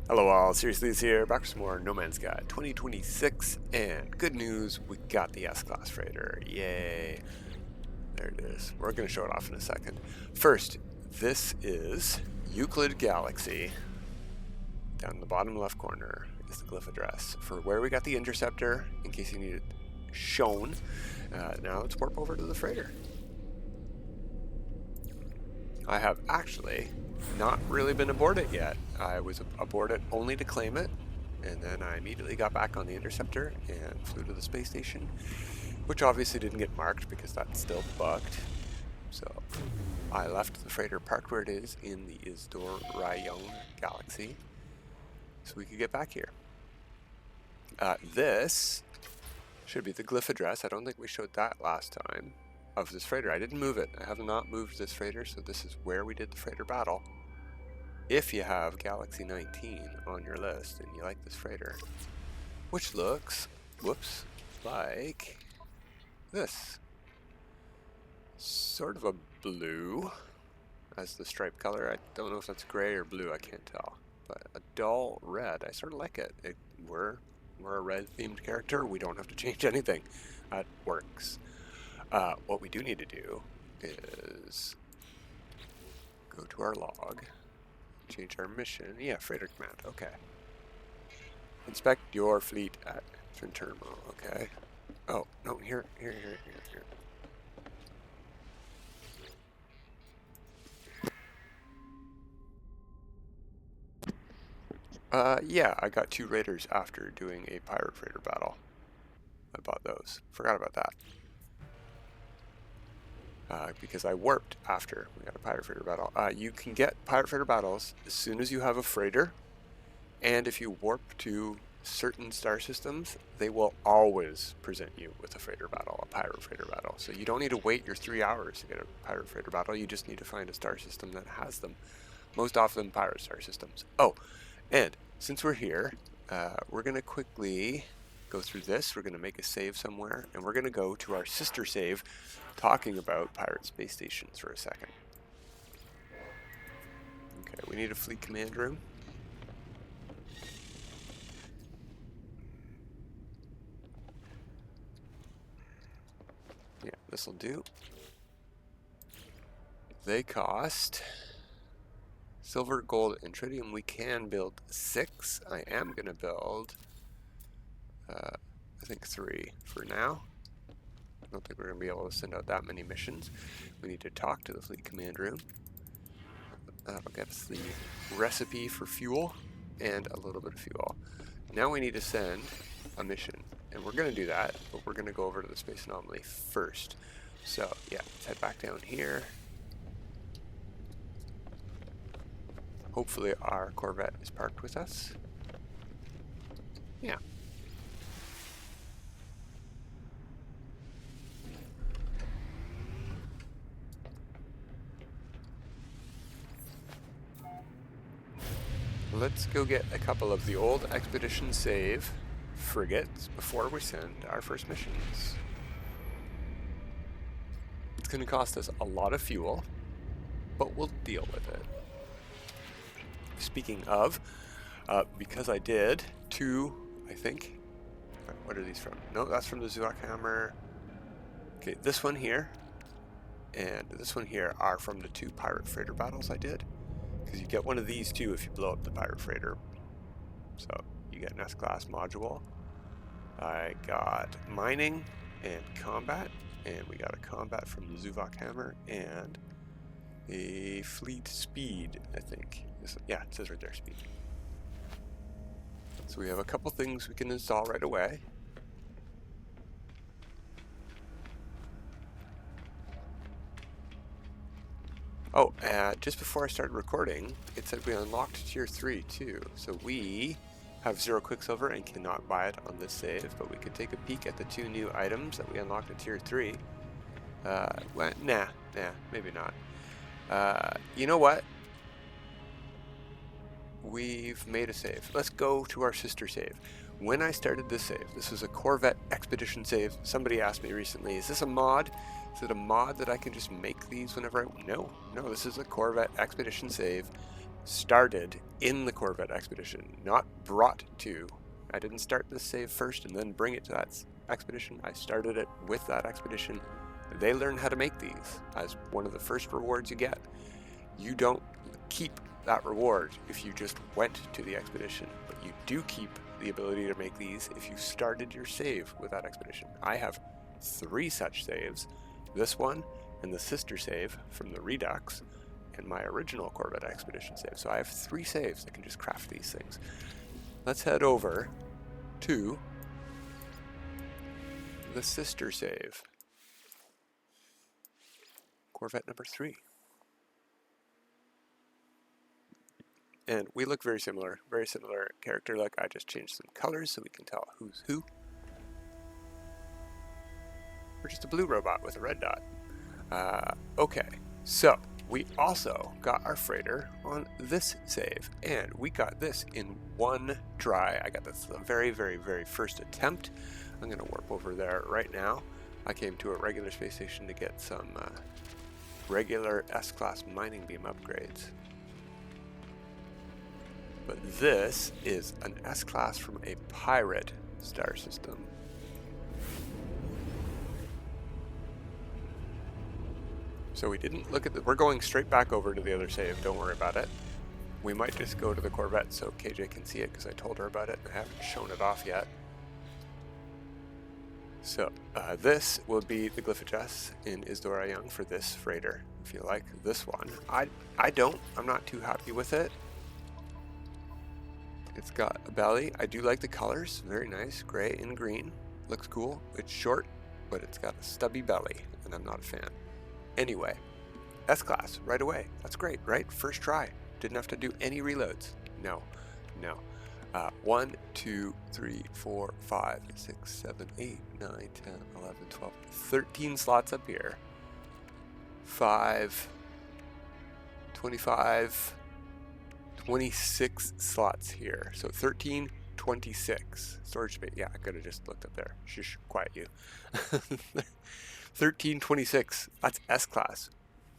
Hello all, Seriously is here, back with some more No Man's Sky 2026, and good news, we got the S-Class freighter, yay. There it is. We're going to show it off in a second. First, this is Euclid Galaxy. Down in the bottom left corner is the glyph address for where we got the interceptor, in case you need it shown. Now let's warp over to the freighter. I have actually not really been aboard it yet. I was aboard it only to claim it, and then I immediately got back on the interceptor and flew to the space station, which obviously didn't get marked because that's still bugged. So I left the freighter parked where it is in the Izdor Rayon galaxy so we could get back here. This should be the glyph address. I don't think we showed that last time. Of this freighter. I didn't move it. I have not moved this freighter, so this is where we did the freighter battle. If you have Galaxy 19 on your list and you like this freighter, which looks, whoops, like this. Sort of a blue as the stripe color. I don't know if that's gray or blue, I can't tell. But a dull red. I sort of like it. We're a red themed character. We don't have to change anything. That works. What we do need to do is go to our log, change our mission. Yeah, freighter command. Okay. Inspect your fleet at Trintermo. Okay. Oh no, here. Yeah, I got 2 raiders after doing a pirate freighter battle. I bought those. Forgot about that. Because I warped after we got a pirate freighter battle. You can get pirate freighter battles as soon as you have a freighter, and if you warp to certain star systems, they will always present you with a freighter battle, a pirate freighter battle. So you don't need to wait your 3 hours to get a pirate freighter battle, you just need to find a star system that has them. Most often pirate star systems. Oh, and since we're here, we're going to quickly go through this. We're going to make a save somewhere, and we're going to go to our sister save talking about pirate space stations for a second. Okay, we need a fleet command room. Yeah, this'll do. They cost silver, gold, and tritium. We can build 6. I am going to build I think 3 for now. I don't think we're going to be able to send out that many missions. We need to talk to the fleet command room. That'll get us the recipe for fuel and a little bit of fuel. Now we need to send a mission, and we're going to do that, but we're going to go over to the Space Anomaly first. So yeah, let's head back down here. Hopefully our Corvette is parked with us. Yeah. Let's go get a couple of the old Expedition save frigates before we send our first missions. It's going to cost us a lot of fuel, but we'll deal with it. Speaking of, because I did 2, I think. What are these from? No, that's from the Zuvok Hammer. Okay, this one here and this one here are from the 2 pirate freighter battles I did. Because you get one of these too if you blow up the pirate freighter. So you get an S-Class module. I got mining and combat, and we got a combat from the Zuvok Hammer and a fleet speed, I think. Yeah, it says right there, speed. So we have a couple things we can install right away. Oh, just before I started recording, it said we unlocked tier 3 too. So we have 0 Quicksilver and cannot buy it on this save, but we could take a peek at the 2 new items that we unlocked at tier 3. Well, nah, maybe not. You know what? We've made a save. Let's go to our sister save. When I started this save, this was a Corvette Expedition save. Somebody asked me recently, is this a mod? Is it a mod that I can just make these whenever I... No, this is a Corvette Expedition save. started in the Corvette Expedition, not brought to. I didn't start this save first and then bring it to that expedition. I started it with that expedition. They learn how to make these as one of the first rewards you get. You don't keep that reward if you just went to the expedition, but you do keep the ability to make these if you started your save with that expedition. I have 3 such saves, this one and the sister save from the Redux and my original Corvette Expedition save. So I have 3 saves that can just craft these things. Let's head over to the sister save. Corvette number 3. And we look very similar character look. I just changed some colors so we can tell who's who. We're just a blue robot with a red dot. Okay, so we also got our freighter on this save, and we got this in one try. I got this the very, very, very first attempt. I'm going to warp over there right now. I came to a regular space station to get some regular S-Class mining beam upgrades. But this is an S-Class from a pirate star system. So we didn't look at the... We're going straight back over to the other save, don't worry about it. We might just go to the Corvette so KJ can see it because I told her about it and I haven't shown it off yet. So this will be the Glyphages in Isdora Young for this freighter, if you like this one. I don't. I'm not too happy with it. It's got a belly. I do like the colors. Very nice. Gray and green. Looks cool. It's short, but it's got a stubby belly, and I'm not a fan. Anyway, S-Class right away. That's great, right? First try. Didn't have to do any reloads. No. 1, 2, 3, 4, 5, 6, 7, 8, 9, 10, 11, 12, 13 slots up here. 5, 25, 26 slots here. So 13, 26. Storage space. Yeah, I could have just looked up there. Shush, quiet you. 13, 26. That's S-Class.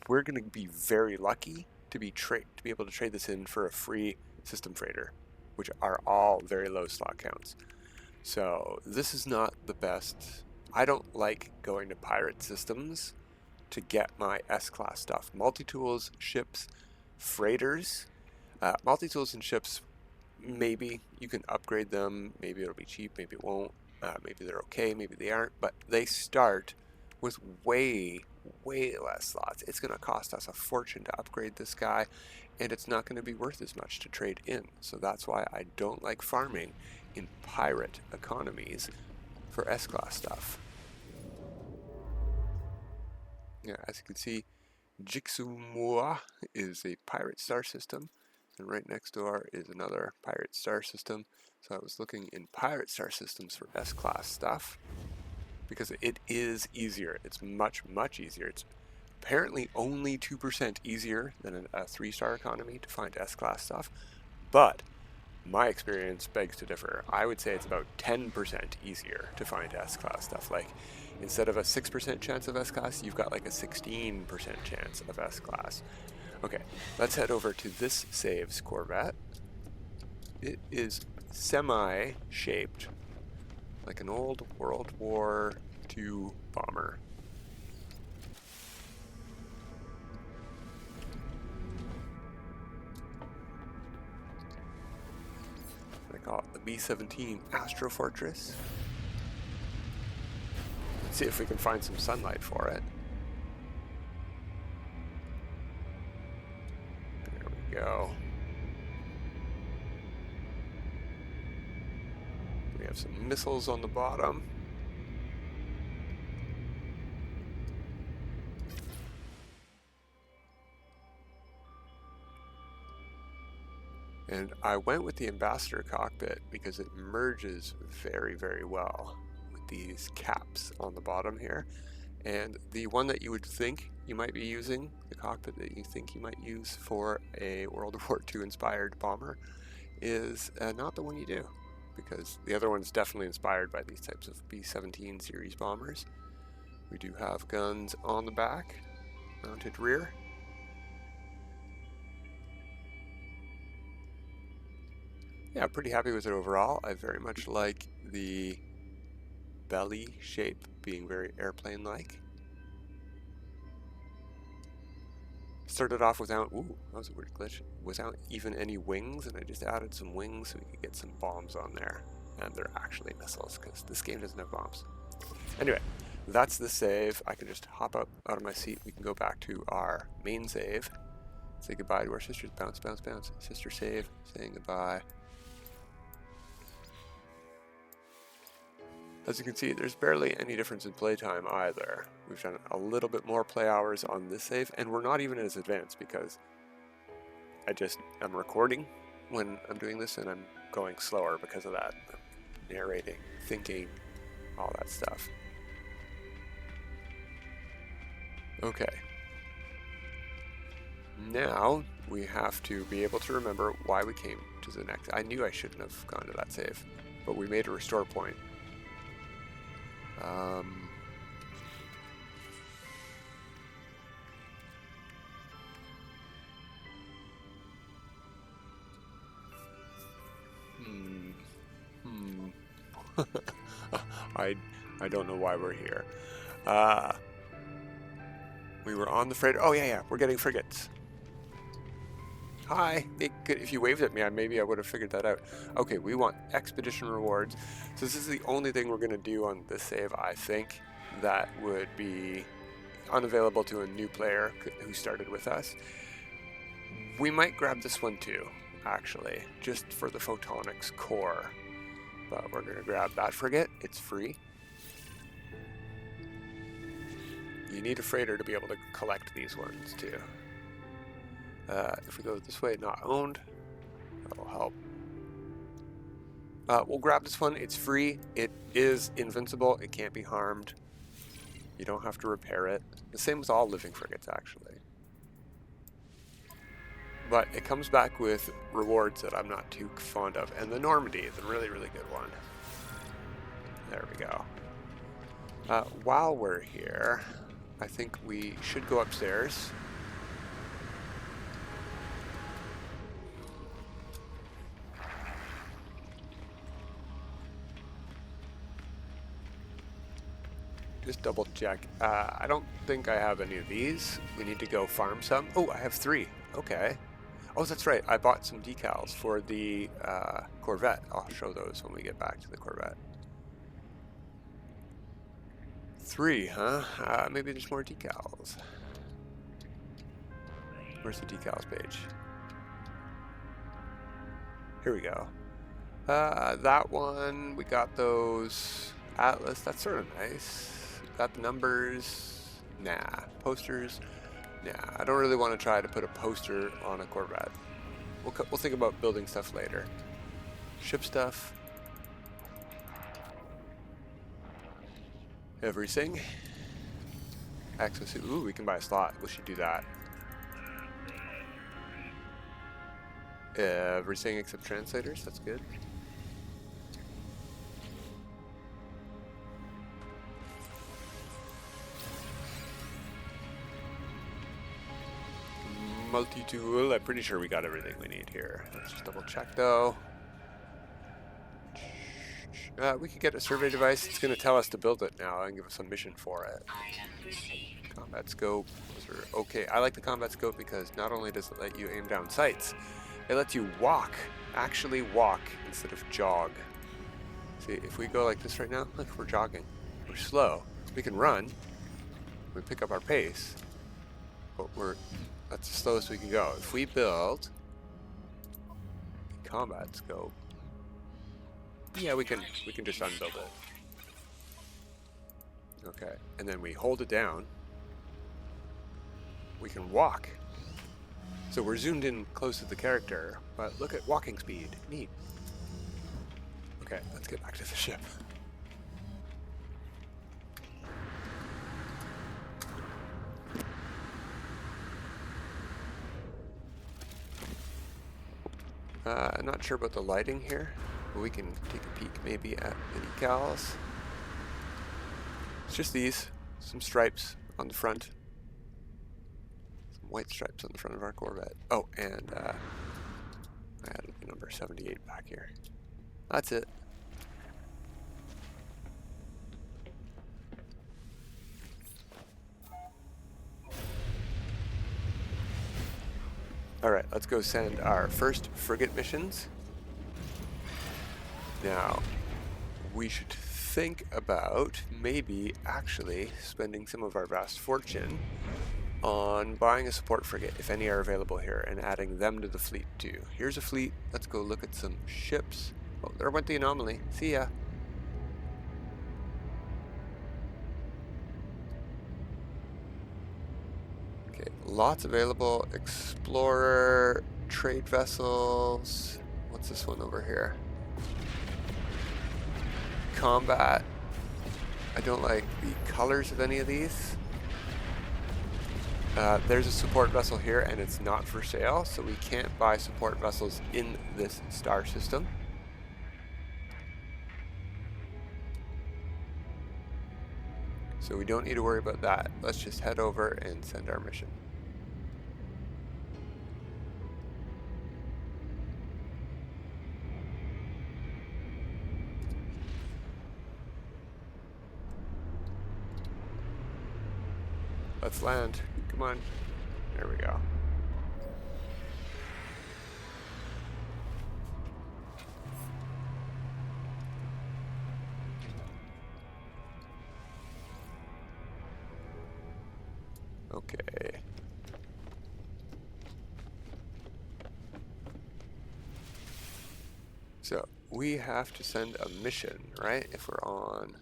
We're going to be very lucky to be able to trade this in for a free system freighter, which are all very low slot counts. So this is not the best. I don't like going to pirate systems to get my S-Class stuff. Multi-tools, ships, freighters. Multi-tools and ships, maybe you can upgrade them. Maybe it'll be cheap, maybe it won't. Maybe they're okay, maybe they aren't. But they start with way less slots. It's going to cost us a fortune to upgrade this guy, and it's not going to be worth as much to trade in. So that's why I don't like farming in pirate economies for S-Class stuff. Yeah, as you can see, Jixumua is a pirate star system, and right next door is another pirate star system. So I was looking in pirate star systems for S-Class stuff, because it is easier. It's much easier. It's apparently only 2% easier than a 3-star economy to find S-Class stuff, but my experience begs to differ. I would say it's about 10% easier to find S-Class stuff. Like, instead of a 6% chance of S-Class, you've got like a 16% chance of S-Class. Okay, let's head over to this save's Corvette. It is semi-shaped like an old World War II bomber. I call it the B-17 Astro Fortress. Let's see if we can find some sunlight for it. There we go. We have some missiles on the bottom. And I went with the Ambassador cockpit because it merges very well with these caps on the bottom here. And the one that you would think you might be using, the cockpit that you think you might use for a World War II inspired bomber, is not the one you do, because the other one's definitely inspired by these types of B-17 series bombers. We do have guns on the back, mounted rear. Yeah, pretty happy with it overall. I very much like the belly shape being very airplane-like. Started off without, ooh, that was a weird glitch, without even any wings, and I just added some wings so we could get some bombs on there. And they're actually missiles, because this game doesn't have bombs. Anyway, that's the save. I can just hop up out of my seat. We can go back to our main save. Say goodbye to our sisters. Bounce, bounce, bounce. Sister save, saying goodbye. As you can see, there's barely any difference in playtime either. We've done a little bit more play hours on this save, and we're not even as advanced because I'm recording when I'm doing this, and I'm going slower because of that. I'm narrating, thinking, all that stuff. Okay. Now we have to be able to remember why we came to the next. I knew I shouldn't have gone to that save, but we made a restore point. I don't know why we're here. We were on the freighter. Oh yeah, we're getting frigates. Hi. If you waved at me, maybe I would have figured that out. Okay, we want expedition rewards. So this is the only thing we're going to do on this save, I think, that would be unavailable to a new player who started with us. We might grab this one too, actually, just for the photonics core. But we're going to grab that frigate. It's free. You need a freighter to be able to collect these ones too. If we go this way, not owned, that'll help. We'll grab this one. It's free. It is invincible. It can't be harmed. You don't have to repair it. The same with all living frigates, actually. But it comes back with rewards that I'm not too fond of. And the Normandy is a really, really good one. There we go. While we're here, I think we should go upstairs. Just double check. I don't think I have any of these. We need to go farm some. Oh, I have 3. Okay. Oh, that's right. I bought some decals for the Corvette. I'll show those when we get back to the Corvette. 3, huh? Maybe there's more decals. Where's the decals page? Here we go. That one, we got those. Atlas, that's sort of nice. Got the numbers. Nah. Posters. Nah. I don't really want to try to put a poster on a Corvette. We'll think about building stuff later. Ship stuff. Everything. Access. Ooh, we can buy a slot. We should do that. Everything except translators. That's good. Multitool. I'm pretty sure we got everything we need here. Let's just double check though. We could get a survey device. It's going to tell us to build it now and give us a mission for it. Combat scope. Those are okay. I like the combat scope because not only does it let you aim down sights, it lets you walk. Actually walk instead of jog. See, if we go like this right now, look, we're jogging. We're slow. We can run. We pick up our pace. But that's the slowest we can go. If we build a combat scope, yeah, we can just unbuild it. Okay, and then we hold it down. We can walk. So we're zoomed in close to the character, but look at walking speed. Neat. Okay, let's get back to the ship. I'm not sure about the lighting here, but we can take a peek maybe at the decals. It's just these, some stripes on the front. Some white stripes on the front of our Corvette. Oh, and I added the number 78 back here. That's it. Alright, let's go send our first frigate missions. Now, we should think about maybe actually spending some of our vast fortune on buying a support frigate, if any are available here, and adding them to the fleet too. Here's a fleet. Let's go look at some ships. Oh, there went the Anomaly. See ya. Okay, lots available. Explorer, trade vessels. What's this one over here? Combat. I don't like the colors of any of these. There's a support vessel here and it's not for sale, so we can't buy support vessels in this star system. So we don't need to worry about that. Let's just head over and send our mission. Let's land. Come on. There we go. Okay. So we have to send a mission, right? If we're on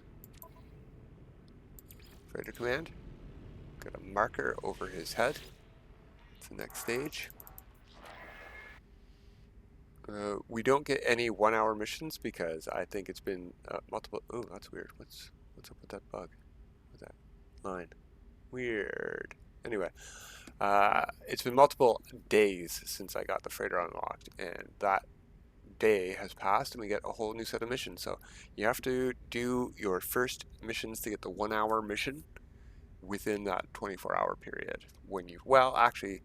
Freighter Command. Got a marker over his head. It's the next stage. We don't get any 1 hour missions because I think it's been multiple. Oh, that's weird. What's up with that bug? What's that line? Weird. Anyway, it's been multiple days since I got the freighter unlocked, and that day has passed, and we get a whole new set of missions. So you have to do your first missions to get the 1 hour mission within that 24-hour period. When you, well, actually,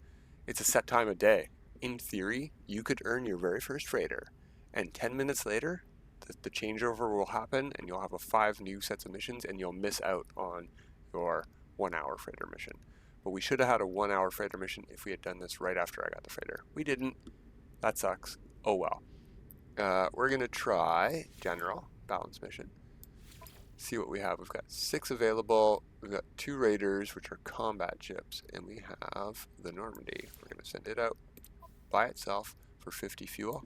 it's a set time of day. In theory, you could earn your very first freighter, and 10 minutes later, the changeover will happen, and you'll have 5 new sets of missions, and you'll miss out on your 1 hour freighter mission. But we should have had a 1 hour freighter mission if we had done this right after I got the freighter. We didn't. That sucks. Oh well. We're going to try General Balance Mission. See what we have. We've got 6 available. We've got 2 Raiders, which are combat ships, and we have the Normandy. We're going to send it out by itself for 50 fuel.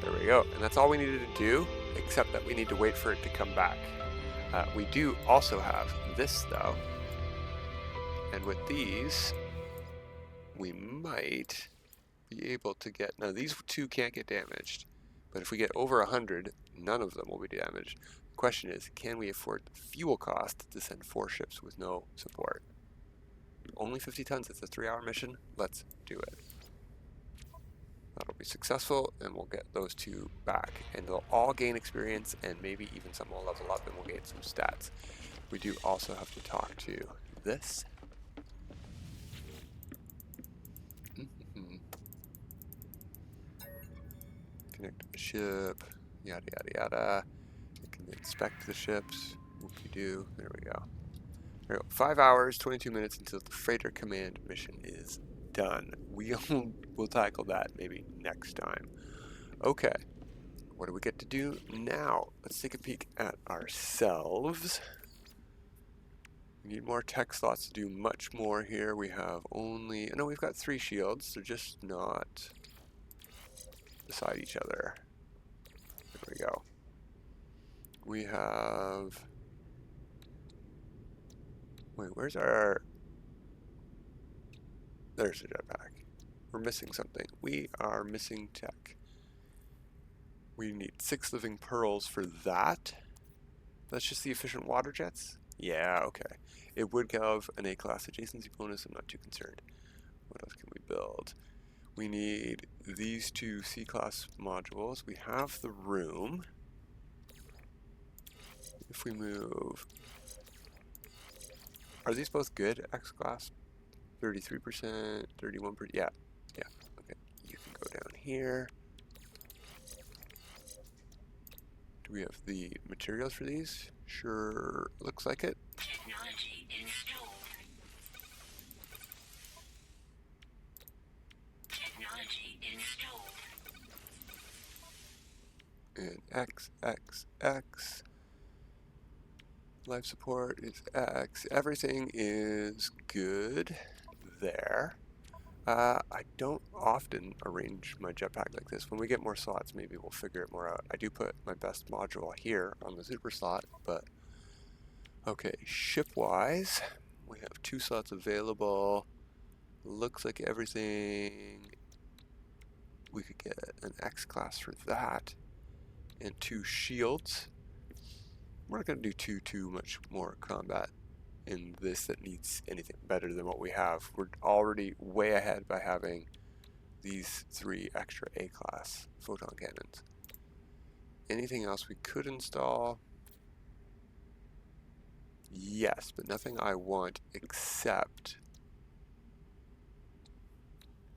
There we go. And that's all we needed to do, except that we need to wait for it to come back. We do also have this, though. And with these, we might be able to get... Now, these 2 can't get damaged. But if we get over 100, none of them will be damaged. The question is, can we afford the fuel cost to send 4 ships with no support? Only 50 tons. It's a 3-hour mission. Let's do it. That'll be successful, and we'll get those 2 back. And they'll all gain experience, and maybe even some will level up, and we'll gain some stats. We do also have to talk to this. Connect to the ship, yada yada yada. We can inspect the ships. Whoop-de-doo. There we go. There we go. 5 hours, 22 minutes until the Freighter Command mission is done. We'll tackle that maybe next time. Okay. What do we get to do now? Let's take a peek at ourselves. We need more tech slots to do much more here. We have only... No, we've got 3 shields. They're just not beside each other. There we go. We have... Wait, where's our... There's the jetpack. We're missing something. We are missing tech. We need 6 living pearls for that. That's just the efficient water jets? Yeah, okay. It would give an A-class adjacency bonus. I'm not too concerned. What else can we build? We need these 2 C-class modules. We have the room. If we move... Are these both good? X-class? 33%, 31%. Yeah. Yeah. Okay. You can go down here. Do we have the materials for these? Sure, looks like it. Technology installed. Technology installed. And X, X, X. Life support is X. Everything is good there. I don't often arrange my jetpack like this. When we get more slots, maybe we'll figure it more out. I do put my best module here on the super slot, but okay, ship-wise, we have 2 slots available. Looks like everything, we could get an X class for that, and 2 shields. We're not going to do too much more combat in this that needs anything better than what we have. We're already way ahead by having these 3 extra A-class photon cannons. Anything else we could install? Yes, but nothing I want except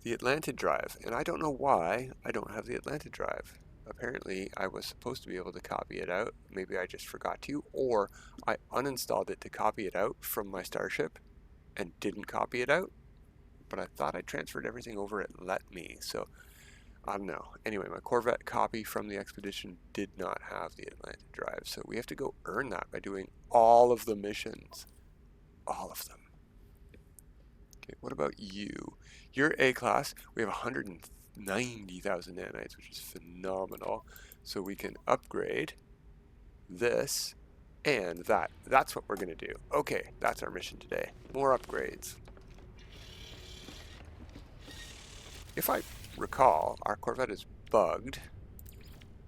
the Atlantid drive. And I don't know why I don't have the Atlantid drive. Apparently I was supposed to be able to copy it out. Maybe I just forgot to, or I uninstalled it to copy it out from my Starship and didn't copy it out. But I thought I transferred everything over, it let me, so I don't know. Anyway, my Corvette copy from the Expedition did not have the Atlantid drive, so we have to go earn that by doing all of the missions. All of them. Okay, what about you? You're A-class. We have 190,000 nanites, which is phenomenal. So we can upgrade this and that. That's what we're going to do. Okay, that's our mission today. More upgrades. If I recall, our Corvette is bugged,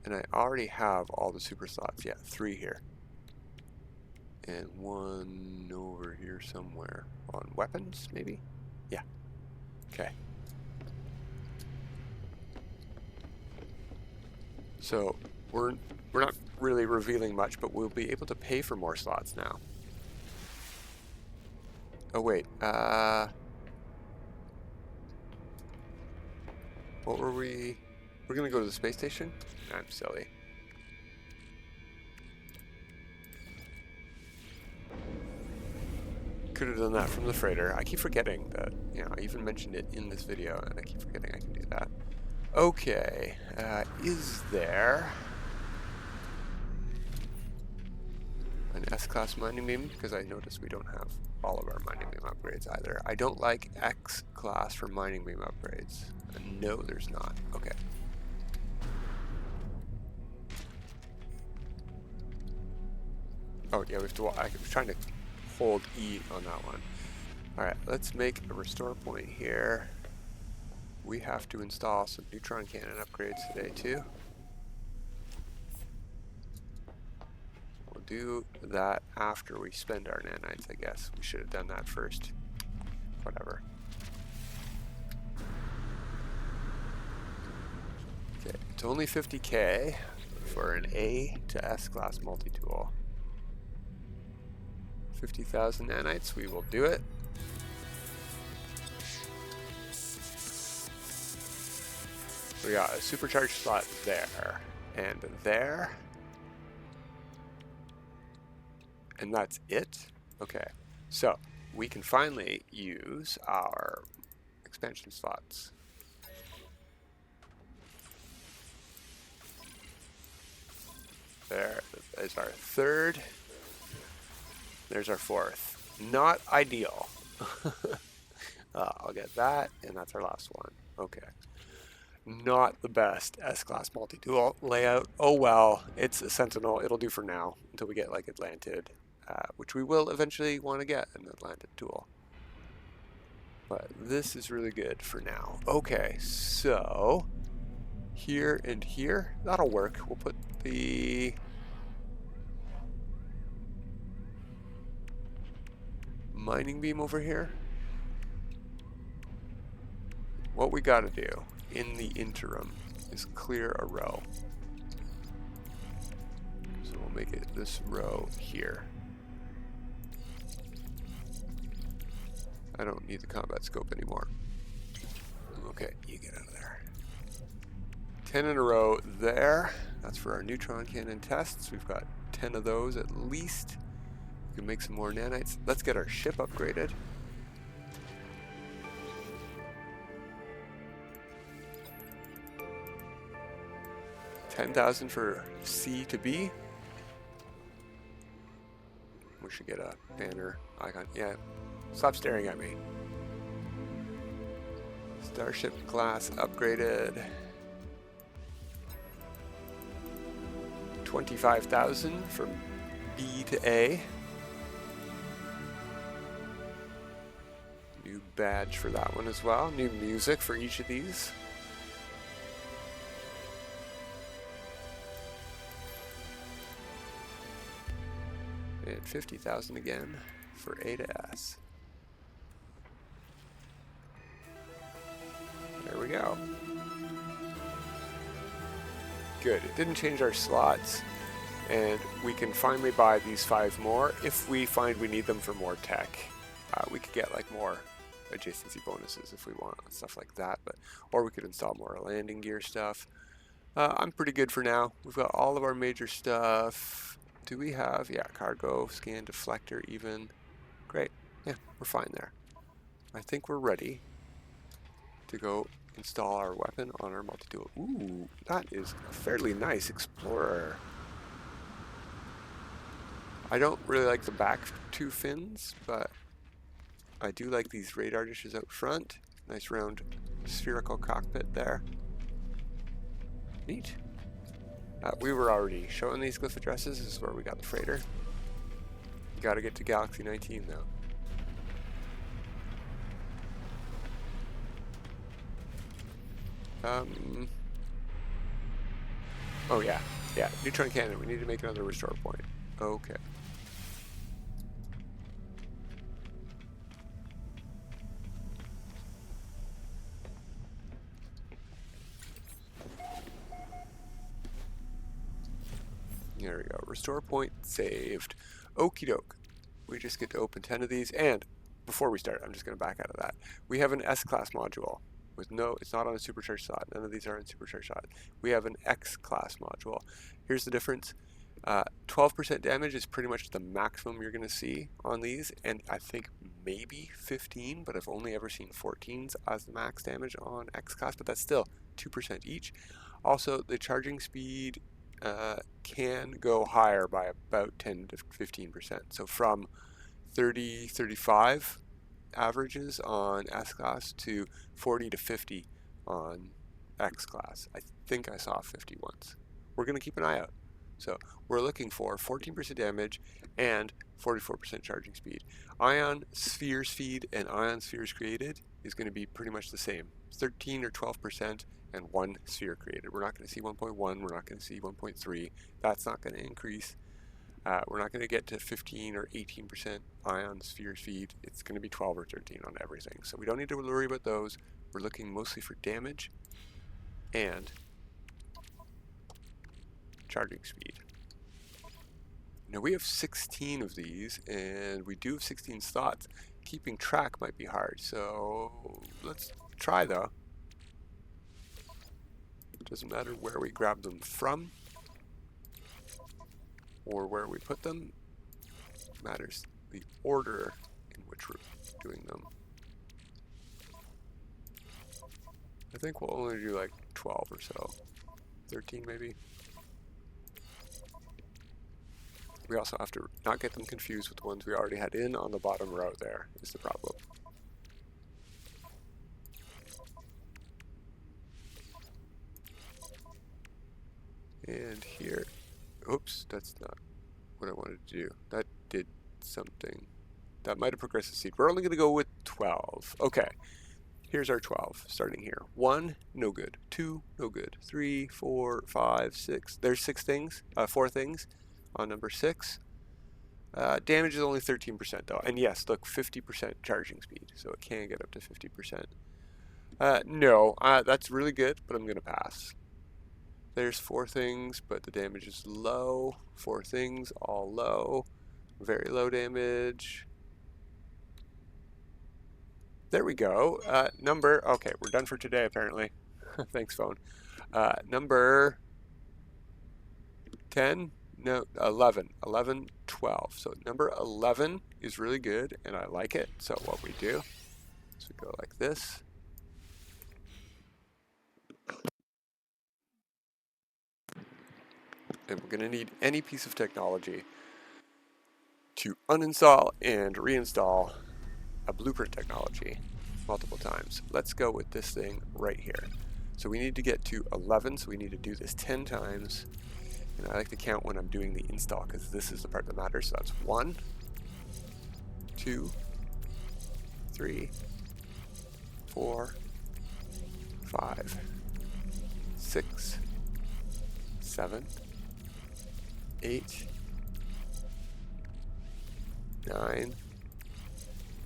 and I already have all the super slots. Yeah, 3 here. And 1 over here somewhere. On weapons, maybe? Yeah. Okay. So, we're not really revealing much, but we'll be able to pay for more slots now. Oh, wait. What were we... We're going to go to the space station? I'm silly. Could have done that from the freighter. I keep forgetting that, you know, I even mentioned it in this video, and I keep forgetting I can do that. Okay, is there an S-class mining beam? Because I noticed we don't have all of our mining beam upgrades either. I don't like X-class for mining beam upgrades. No, there's not. Okay. Oh, yeah, we have to... I was trying to hold E on that one. Alright, let's make a restore point here. We have to install some neutron cannon upgrades today too. We'll do that after we spend our nanites, I guess. We should have done that first. Whatever. Okay, it's only 50k for an A to S class multi-tool. 50,000 nanites, we will do it. We got a supercharged slot there, and there. And that's it? Okay, so we can finally use our expansion slots. There is our 3rd. There's our 4th. Not ideal. I'll get that, and that's our last one. Okay. Not the best S-class multi-tool layout. Oh well, it's a Sentinel. It'll do for now until we get like Atlantid, which we will eventually want to get an Atlantid tool. But this is really good for now. Okay, so here and here, that'll work. We'll put the mining beam over here. What we gotta do in the interim is clear a row. So we'll make it this row here. I don't need the combat scope anymore. Okay, you get out of there. 10 in a row there. That's for our neutron cannon tests. We've got 10 of those at least. We can make some more nanites. Let's get our ship upgraded. $10,000 for C to B. We should get a banner icon. Yeah, stop staring at me. Starship class upgraded. 25,000 from B to A. New badge for that one as well. New music for each of these. And 50,000 again for A to S. There we go. Good. It didn't change our slots, and we can finally buy these 5 more if we find we need them for more tech. We could get like more adjacency bonuses if we want, stuff like that, or we could install more landing gear stuff. I'm pretty good for now. We've got all of our major stuff. Do we have, yeah, cargo, scan, deflector even. Great. Yeah, we're fine there. I think we're ready to go install our weapon on our multi-tool. Ooh, that is a fairly nice Explorer. I don't really like the back 2 fins, but I do like these radar dishes out front. Nice round spherical cockpit there. Neat. We were already showing these glyph addresses. This is where we got the freighter. You gotta get to Galaxy 19 though. Oh yeah, neutron cannon. We need to make another restore point. Okay. There we go. Restore point saved. Okie doke. We just get to open 10 of these. And before we start, I'm just going to back out of that. We have an S-class module with no, it's not on a supercharged slot. None of these are on supercharged slot. We have an X-class module. Here's the difference. 12% damage is pretty much the maximum you're going to see on these, and I think maybe 15, but I've only ever seen 14s as the max damage on X-class, but that's still 2% each. Also, the charging speed can go higher by about 10 to 15%. So from 30, 35 averages on S-class to 40 to 50 on X-class. I think I saw 50 once. We're going to keep an eye out. So we're looking for 14% damage and 44% charging speed. Ion sphere speed and ion spheres created is going to be pretty much the same. 13 or 12% and 1 sphere created. We're not going to see 1.1. We're not going to see 1.3. That's not going to increase. We're not going to get to 15 or 18% ion sphere speed. It's going to be 12 or 13 on everything. So we don't need to worry about those. We're looking mostly for damage and charging speed. Now we have 16 of these, and we do have 16 slots. Keeping track might be hard, so let's try though. It doesn't matter where we grab them from or where we put them. It matters the order in which we're doing them. I think we'll only do like 12 or so. 13 maybe. We also have to not get them confused with the ones we already had in on the bottom row there is the problem. And here, oops, that's not what I wanted to do. That did something. That might have progressed the seed. We're only going to go with 12. Okay, here's our 12, starting here. 1, no good. 2, no good. 3, 4, 5, 6. There's 6 things, 4 things on number 6. Damage is only 13% though. And yes, look, 50% charging speed. So it can get up to 50%. No, that's really good, but I'm going to pass. There's 4 things, but the damage is low. 4 things, all low. Very low damage. There we go. Number, okay, we're done for today apparently. Thanks, phone. Number 10, no, 11, 11, 12. So number 11 is really good, and I like it. So what we do is we go like this. And we're going to need any piece of technology to uninstall and reinstall a blueprint technology multiple times. Let's go with this thing right here. So we need to get to 11, so we need to do this 10 times. And I like to count when I'm doing the install because this is the part that matters. So that's 1, 2, 3, 4, 5, 6, 7, 8, 9,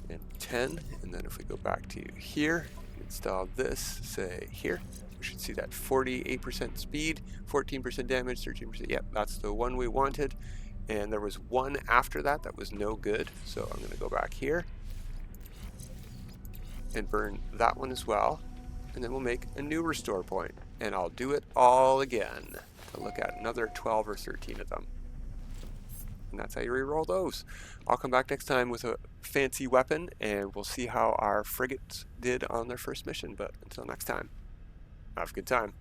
and 10. And then if we go back to here, install this, say here, we should see that 48% speed, 14% damage, 13%. Yep, that's the one we wanted. And there was one after that that was no good. So I'm going to go back here and burn that one as well. And then we'll make a new restore point. And I'll do it all again to look at another 12 or 13 of them. And that's how you reroll those. I'll come back next time with a fancy weapon, and we'll see how our frigates did on their first mission. But until next time, have a good time.